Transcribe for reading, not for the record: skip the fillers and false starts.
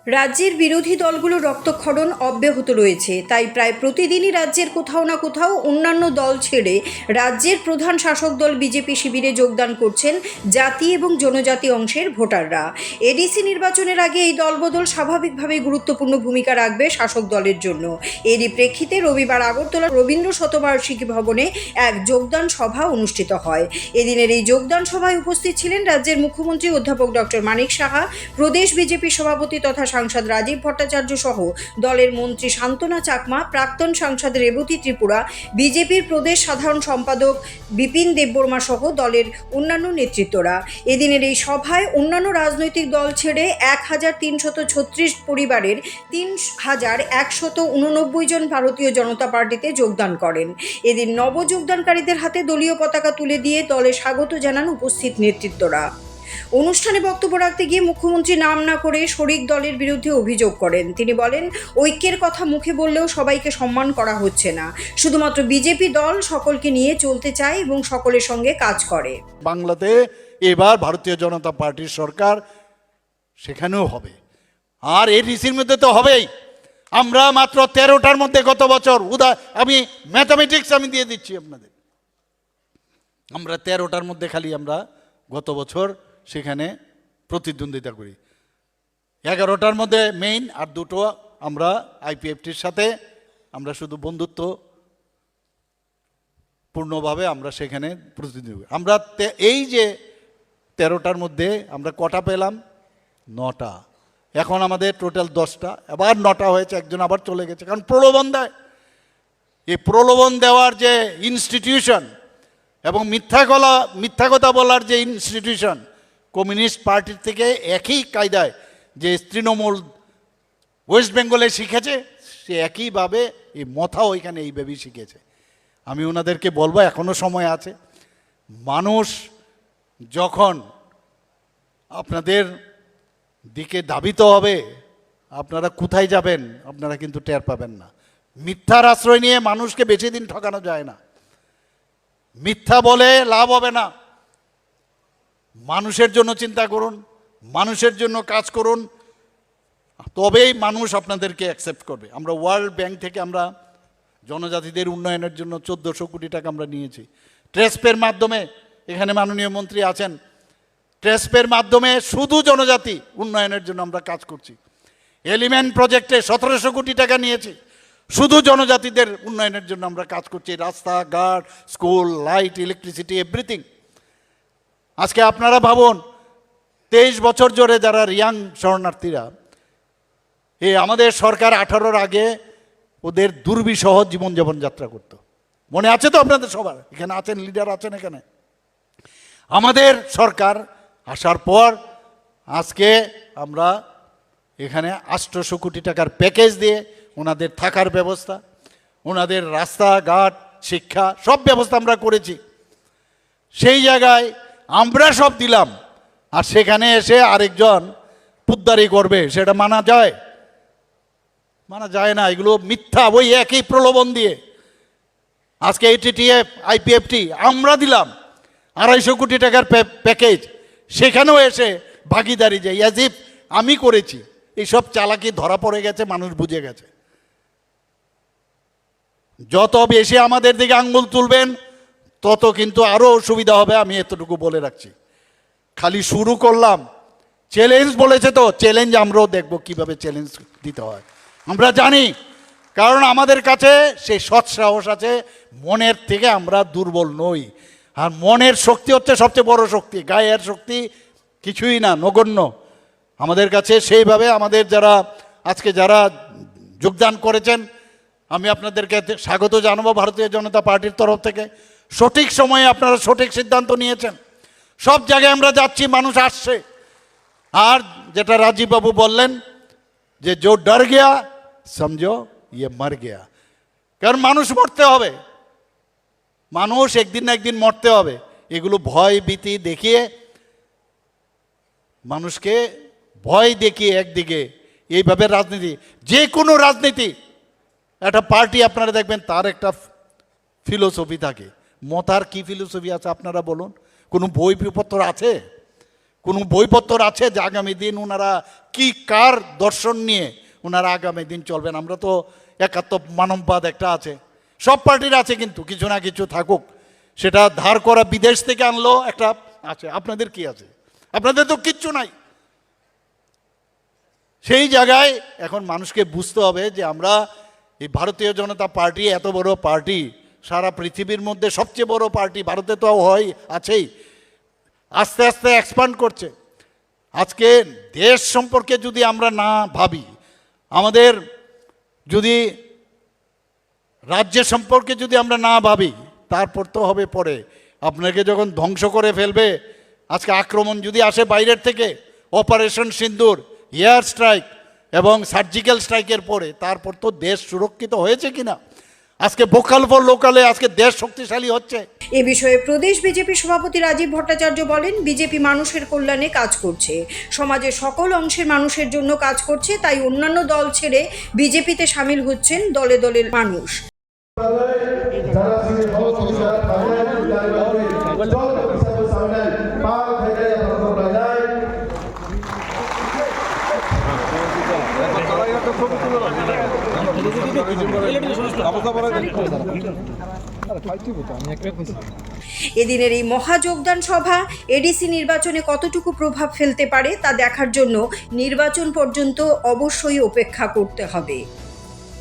রাজ্যের বিরোধী দলগুলোর রক্তক্ষরণ অব্যাহত রয়েছে, তাই প্রায় প্রতিদিনই রাজ্যের কোথাও না কোথাও অন্যান্য দল ছেড়ে রাজ্যের প্রধান শাসক দল বিজেপি শিবিরে যোগদান করছেন জাতি এবং জনজাতি অংশের ভোটাররা। এডিসি নির্বাচনের আগে এই দলবদল স্বাভাবিকভাবেই গুরুত্বপূর্ণ ভূমিকা রাখবে শাসক দলের জন্য। এরই প্রেক্ষিতে রবিবার আগরতলা রবীন্দ্র শতবার্ষিকী ভবনে এক যোগদান সভা অনুষ্ঠিত হয়। এদিনের এই যোগদান সভায় উপস্থিত ছিলেন রাজ্যের মুখ্যমন্ত্রী অধ্যাপক ডক্টর মানিক সাহা, প্রদেশ বিজেপি সভাপতি তথা সাংসদ রাজীব ভট্টাচার্য সহ দলের মন্ত্রী শান্তনা চাকমা, প্রাক্তন সাংসদ রেবতী ত্রিপুরা, বিজেপির প্রদেশ সাধারণ সম্পাদক বিপিন দেববর্মা সহ দলের অন্যান্য নেতৃত্বরা। এদিনের এই সভায় অন্যান্য রাজনৈতিক দল ছেড়ে 1336 পরিবারের 3189 জন ভারতীয় জনতা পার্টিতে যোগদান করেন। এদিন নবযোগদানকারীদের হাতে দলীয় পতাকা তুলে দিয়ে দলে স্বাগত জানান উপস্থিত নেতৃত্বরা। অনুষ্ঠানে বক্তব্য রাখতে গিয়ে মুখ্যমন্ত্রী নাম না করে শরিক দলের বিরুদ্ধে অভিযোগ করেন। তিনি বলেন, ঐক্যের কথা মুখে বললেও সবাইকে সম্মান করা হচ্ছে না। শুধুমাত্র বিজেপি দল সকলকে নিয়ে চলতে চায় এবং সকলের সঙ্গে কাজ করে। বাংলাতে এবার ভারতীয় জনতা পার্টির সরকার সেখানেও হবে, আর এডিসির মধ্যে তো হবেই। আমরা মাত্র 13টার মধ্যে গত বছর আমি ম্যাথামেটিক্স দিয়ে দিচ্ছি আপনাদের। আমরা 13টার মধ্যে খালি আমরা গত বছর সেখানে প্রতিদ্বন্দ্বিতা করি। 11টার মধ্যে মেইন, আর দুটো আমরা আইপিএফটির সাথে আমরা শুধু বন্ধুত্ব পূর্ণভাবে আমরা সেখানে প্রতিদ্বন্দ্বী করি। আমরা এই যে 13টার মধ্যে আমরা কটা পেলাম? 9টা। এখন আমাদের টোটাল 10টা, আবার 9টা হয়েছে, একজন আবার চলে গেছে, কারণ প্রলোভন দেয়। এই প্রলোভন দেওয়ার যে ইনস্টিটিউশন এবং মিথ্যা কথা বলার যে ইনস্টিটিউশন কমিউনিস্ট পার্টির থেকে একই কায়দায় যে তৃণমূল ওয়েস্ট বেঙ্গলে শিখেছে, সে একইভাবে এই মথাও এখানে এইভাবেই শিখেছে। আমি ওনাদেরকে বলবো, এখনো সময় আছে। মানুষ যখন আপনাদের দিকে ধাবিত হবে, আপনারা কোথায় যাবেন আপনারা কিন্তু টের পাবেন না। মিথ্যার আশ্রয় নিয়ে মানুষকে বেশি দিন ঠকানো যায় না। মিথ্যা বলে লাভ হবে না। মানুষের জন্য চিন্তা করুন, মানুষের জন্য কাজ করুন, তবেই মানুষ আপনাদেরকে অ্যাকসেপ্ট করবে। আমরা ওয়ার্ল্ড ব্যাংক থেকে আমরা জনজাতিদের উন্নয়নের জন্য 1400 কোটি টাকা আমরা নিয়েছি। ট্রেসপের মাধ্যমে, এখানে মাননীয় মন্ত্রী আছেন, ট্রেসপের মাধ্যমে শুধু জনজাতি উন্নয়নের জন্য আমরা কাজ করছি। এলিমেন্ট প্রজেক্টে 1700 কোটি টাকা নিয়েছি, শুধু জনজাতিদের উন্নয়নের জন্য আমরা কাজ করছি। রাস্তাঘাট, স্কুল, লাইট, ইলেকট্রিসিটি, এভরিথিং। আজকে আপনারা ভাবুন, 23 বছর ধরে যারা রিয়াং শরণার্থীরা, আমাদের সরকার 18-র আগে ওদের দুর্বিষহ জীবনযাপন যাত্রা করত। মনে আছে তো আপনাদের সবার? এখানে আছেন, লিডার আছেন এখানে। আমাদের সরকার আসার পর আজকে আমরা এখানে 800 কোটি টাকার প্যাকেজ দিয়ে ওনাদের থাকার ব্যবস্থা, ওনাদের রাস্তাঘাট, শিক্ষা, সব ব্যবস্থা আমরা করেছি। সেই জায়গায় আমরা সব দিলাম, আর সেখানে এসে আরেকজন পুদ্দারি করবে, সেটা মানা যায়? মানা যায় না। এগুলো মিথ্যা, ওই একই প্রলোভন দিয়ে। আজকে এটিটিএফ, আইপিএফটি আমরা দিলাম 250 কোটি টাকার প্যাকেজ, সেখানেও এসে ভাগিদারি যায়, অ্যাজ ইফ আমি করেছি। এইসব চালাকি ধরা পড়ে গেছে, মানুষ বুঝে গেছে। যত বেশি আমাদের দিকে আঙ্গুল তুলবেন তত কিন্তু আরও অসুবিধা হবে, আমি এতটুকু বলে রাখছি। খালি শুরু করলাম, চ্যালেঞ্জ বলেছে তো, চ্যালেঞ্জ আমরাও দেখব কিভাবে চ্যালেঞ্জ দিতে হয়। আমরা জানি, কারণ আমাদের কাছে সেই সৎ সাহস আছে। মনের থেকে আমরা দুর্বল নই, আর মনের শক্তি হচ্ছে সবচেয়ে বড় শক্তি। গায়ের শক্তি কিছুই না, নগণ্য আমাদের কাছে। সেইভাবে আমাদের আজকে যারা যোগদান করেছেন, আমি আপনাদেরকে স্বাগত জানাবো ভারতীয় জনতা পার্টির তরফ থেকে। সঠিক সময়ে আপনারা সঠিক সিদ্ধান্ত নিয়েছেন। সব জায়গায় আমরা যাচ্ছি, মানুষ আসছে। আর যেটা রাজীববাবু বললেন যে জো ডর গিয়া সমঝো ইয়ে মর গিয়া, কারণ মানুষ মরতে হবে, মানুষ একদিন না একদিন মরতে হবে। এগুলো ভয় ভীতি দেখিয়ে, মানুষকে ভয় দেখিয়ে একদিকে এইভাবে রাজনীতি, যে কোনো রাজনীতি, একটা পার্টি আপনারা দেখবেন তার একটা ফিলোসফি থাকে। মতার কি ফিলোসফি আছে আপনারা বলুন? কোনো বইপত্র আছে? কোনো বইপত্র আছে যে আগামী দিন ওনারা কি কার দর্শন নিয়ে ওনারা আগামী দিন চলবেন? আমরা তো একাত্ম মানববাদ একটা আছে, সব পার্টির আছে, কিন্তু কিছু না কিছু থাকুক। সেটা ধার করা বিদেশ থেকে আনলো একটা আছে, আপনাদের কি আছে? আপনাদের তো কিচ্ছু নাই। সেই জায়গায় এখন মানুষকে বুঝতে হবে যে আমরা এই ভারতীয় জনতা পার্টি এত বড় পার্টি, সারা পৃথিবীর মধ্যে সবচেয়ে বড় পার্টি, ভারতে তো হয় আছেই, আস্তে আস্তে এক্সপান্ড করছে। আজকে দেশ সম্পর্কে যদি আমরা না ভাবি, আমাদের যদি রাজ্য সম্পর্কে যদি আমরা না ভাবি, তারপর তো হবে পরে আপনাকে যখন ধ্বংস করে ফেলবে। আজকে আক্রমণ যদি আসে বাইরের থেকে, অপারেশন সিন্দুর, এয়ার স্ট্রাইক এবং সার্জিক্যাল স্ট্রাইকের পরে, তারপর তো দেশ সুরক্ষিত হয়েছে কিনা? আজকে ভোকাল ফর লোকালে আজকে দেশ শক্তিশালী হচ্ছে। এ বিষয়ে প্রদেশ বিজেপি সভাপতি রাজীব ভট্টাচার্য বলেন, বিজেপি মানুষের কল্যাণে কাজ করছে, সমাজের সকল অংশের মানুষের জন্য কাজ করছে, তাই অন্যান্য দল ছেড়ে বিজেপিতে সামিল হচ্ছেন দলে দলে মানুষ। এদিনের এই মহাযোগদান সভা এডিসি নির্বাচনে কতটুকু প্রভাব ফেলতে পারে তা দেখার জন্য নির্বাচন পর্যন্ত অবশ্যই অপেক্ষা করতে হবে।